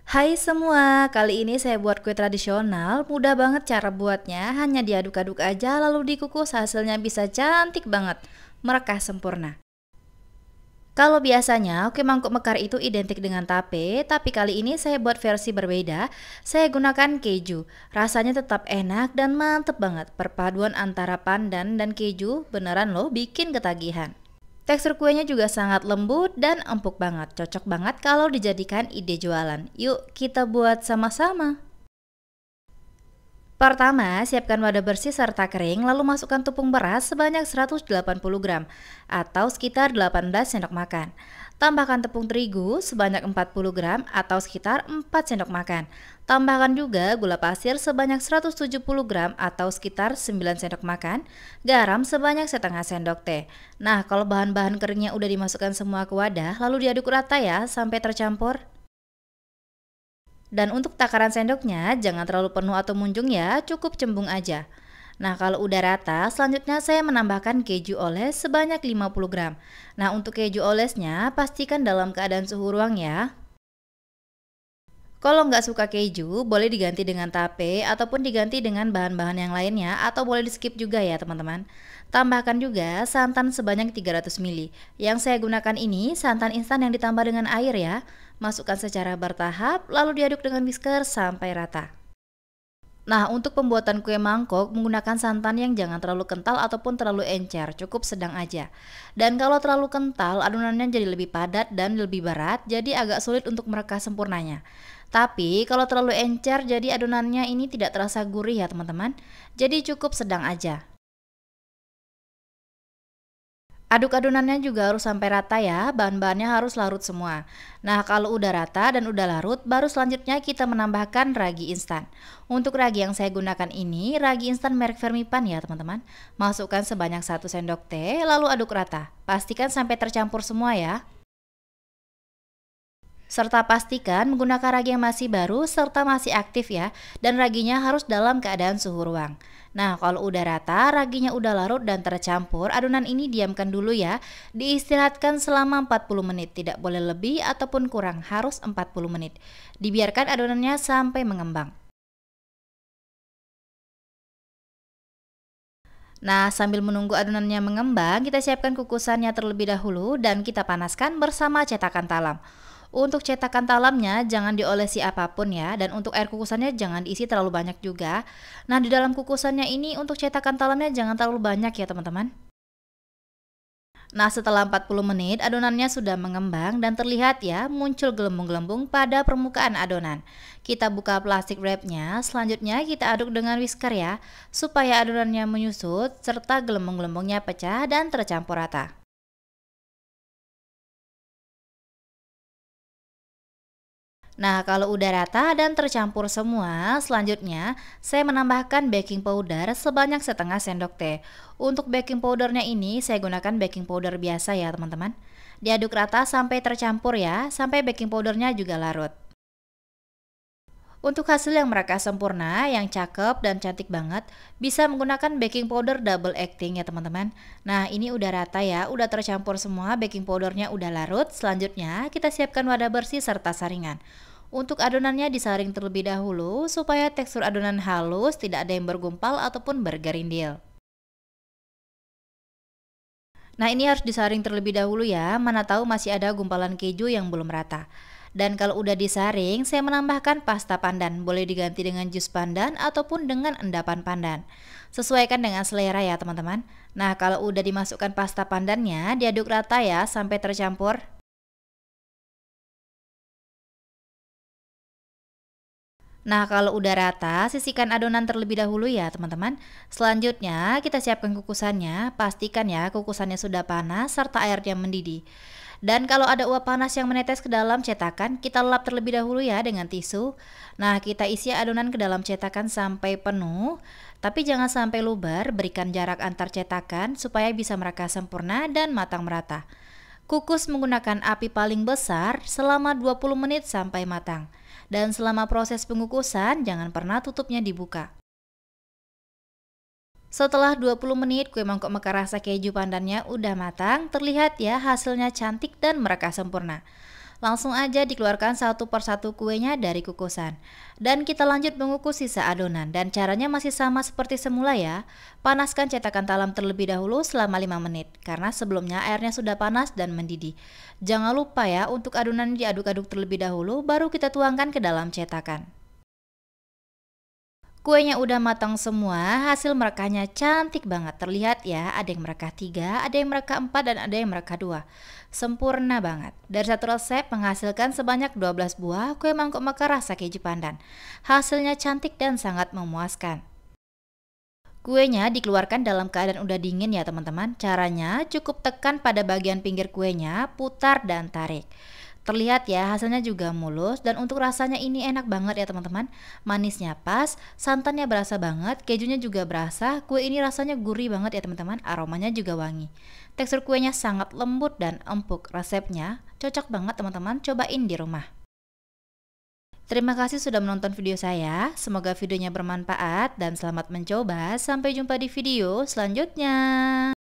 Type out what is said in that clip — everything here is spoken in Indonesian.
Hai semua, kali ini saya buat kue tradisional. Mudah banget cara buatnya, hanya diaduk-aduk aja lalu dikukus, hasilnya bisa cantik banget, merekah sempurna. Kalau biasanya kue mangkuk mekar itu identik dengan tape, tapi kali ini saya buat versi berbeda. Saya gunakan keju. Rasanya tetap enak dan mantep banget. Perpaduan antara pandan dan keju beneran loh bikin ketagihan. Tekstur kuenya juga sangat lembut dan empuk banget. Cocok banget kalau dijadikan ide jualan. Yuk kita buat sama-sama. Pertama, siapkan wadah bersih serta kering, lalu masukkan tepung beras sebanyak 180 gram atau sekitar 18 sendok makan. Tambahkan tepung terigu sebanyak 40 gram atau sekitar 4 sendok makan. Tambahkan juga gula pasir sebanyak 170 gram atau sekitar 9 sendok makan. Garam sebanyak setengah sendok teh. Nah, kalau bahan-bahan keringnya udah dimasukkan semua ke wadah, lalu diaduk rata ya sampai tercampur. Dan untuk takaran sendoknya, jangan terlalu penuh atau munjung ya, cukup cembung aja. Nah, kalau udah rata, selanjutnya saya menambahkan keju oles sebanyak 50 gram. Nah, untuk keju olesnya, pastikan dalam keadaan suhu ruang ya. Kalau nggak suka keju, boleh diganti dengan tape ataupun diganti dengan bahan-bahan yang lainnya atau boleh di skip juga ya teman-teman. Tambahkan juga santan sebanyak 300 ml. Yang saya gunakan ini santan instan yang ditambah dengan air ya. Masukkan secara bertahap lalu diaduk dengan whisker sampai rata. Nah, untuk pembuatan kue mangkok menggunakan santan yang jangan terlalu kental ataupun terlalu encer, cukup sedang aja. Dan kalau terlalu kental, adonannya jadi lebih padat dan lebih berat, jadi agak sulit untuk mereka sempurnanya. Tapi kalau terlalu encer, jadi adonannya ini tidak terasa gurih ya teman-teman. Jadi cukup sedang aja. Aduk adonannya juga harus sampai rata ya, bahan-bahannya harus larut semua. Nah, kalau udah rata dan udah larut, baru selanjutnya kita menambahkan ragi instan. Untuk ragi yang saya gunakan ini, ragi instan merek Fermipan ya teman-teman. Masukkan sebanyak 1 sendok teh, lalu aduk rata. Pastikan sampai tercampur semua ya. Serta pastikan menggunakan ragi yang masih baru serta masih aktif ya, dan raginya harus dalam keadaan suhu ruang. Nah, kalau udah rata, raginya udah larut dan tercampur, adonan ini diamkan dulu ya. Diistirahatkan selama 40 menit, tidak boleh lebih ataupun kurang, harus 40 menit. Dibiarkan adonannya sampai mengembang. Nah, sambil menunggu adonannya mengembang, kita siapkan kukusannya terlebih dahulu dan kita panaskan bersama cetakan talam. Untuk cetakan talamnya jangan diolesi apapun ya, dan untuk air kukusannya jangan diisi terlalu banyak juga. Nah, di dalam kukusannya ini untuk cetakan talamnya jangan terlalu banyak ya teman-teman. Nah, setelah 40 menit adonannya sudah mengembang dan terlihat ya muncul gelembung-gelembung pada permukaan adonan. Kita buka plastik wrapnya, selanjutnya kita aduk dengan whisker ya, supaya adonannya menyusut serta gelembung-gelembungnya pecah dan tercampur rata. Nah, kalau udah rata dan tercampur semua, selanjutnya saya menambahkan baking powder sebanyak setengah sendok teh. Untuk baking powdernya ini saya gunakan baking powder biasa ya teman-teman. Diaduk rata sampai tercampur ya, sampai baking powdernya juga larut. Untuk hasil yang mereka sempurna, yang cakep dan cantik banget, bisa menggunakan baking powder double acting ya teman-teman. Nah, ini udah rata ya, udah tercampur semua, baking powdernya udah larut. Selanjutnya, kita siapkan wadah bersih serta saringan. Untuk adonannya disaring terlebih dahulu supaya tekstur adonan halus, tidak ada yang bergumpal ataupun bergerindil. Nah, ini harus disaring terlebih dahulu ya, mana tahu masih ada gumpalan keju yang belum rata. Dan kalau udah disaring, saya menambahkan pasta pandan. Boleh diganti dengan jus pandan ataupun dengan endapan pandan. Sesuaikan dengan selera ya teman-teman. Nah, kalau udah dimasukkan pasta pandannya, diaduk rata ya sampai tercampur. Nah, kalau udah rata, sisihkan adonan terlebih dahulu ya, teman-teman. Selanjutnya, kita siapkan kukusannya. Pastikan ya, kukusannya sudah panas serta airnya mendidih. Dan kalau ada uap panas yang menetes ke dalam cetakan, kita lap terlebih dahulu ya dengan tisu. Nah, kita isi adonan ke dalam cetakan sampai penuh, tapi jangan sampai luber. Berikan jarak antar cetakan supaya bisa mereka sempurna dan matang merata. Kukus menggunakan api paling besar selama 20 menit sampai matang. Dan selama proses pengukusan, jangan pernah tutupnya dibuka. Setelah 20 menit, kue mangkok mekar rasa keju pandannya udah matang, terlihat ya hasilnya cantik dan mereka sempurna. Langsung aja dikeluarkan satu persatu kuenya dari kukusan. Dan kita lanjut mengukus sisa adonan, dan caranya masih sama seperti semula ya. Panaskan cetakan talam terlebih dahulu selama 5 menit, karena sebelumnya airnya sudah panas dan mendidih. Jangan lupa ya untuk adonan diaduk-aduk terlebih dahulu, baru kita tuangkan ke dalam cetakan. Kuenya udah matang semua, hasil merekahnya cantik banget. Terlihat ya, ada yang merekah 3, ada yang merekah 4, dan ada yang merekah 2. Sempurna banget. Dari satu resep menghasilkan sebanyak 12 buah kue mangkok mekar rasa keju pandan. Hasilnya cantik dan sangat memuaskan. Kuenya dikeluarkan dalam keadaan udah dingin ya teman-teman. Caranya cukup tekan pada bagian pinggir kuenya, putar dan tarik. Terlihat ya, hasilnya juga mulus, dan untuk rasanya ini enak banget ya teman-teman. Manisnya pas, santannya berasa banget, kejunya juga berasa. Kue ini rasanya gurih banget ya teman-teman, aromanya juga wangi. Tekstur kuenya sangat lembut dan empuk. Resepnya cocok banget teman-teman, cobain di rumah. Terima kasih sudah menonton video saya. Semoga videonya bermanfaat dan selamat mencoba. Sampai jumpa di video selanjutnya.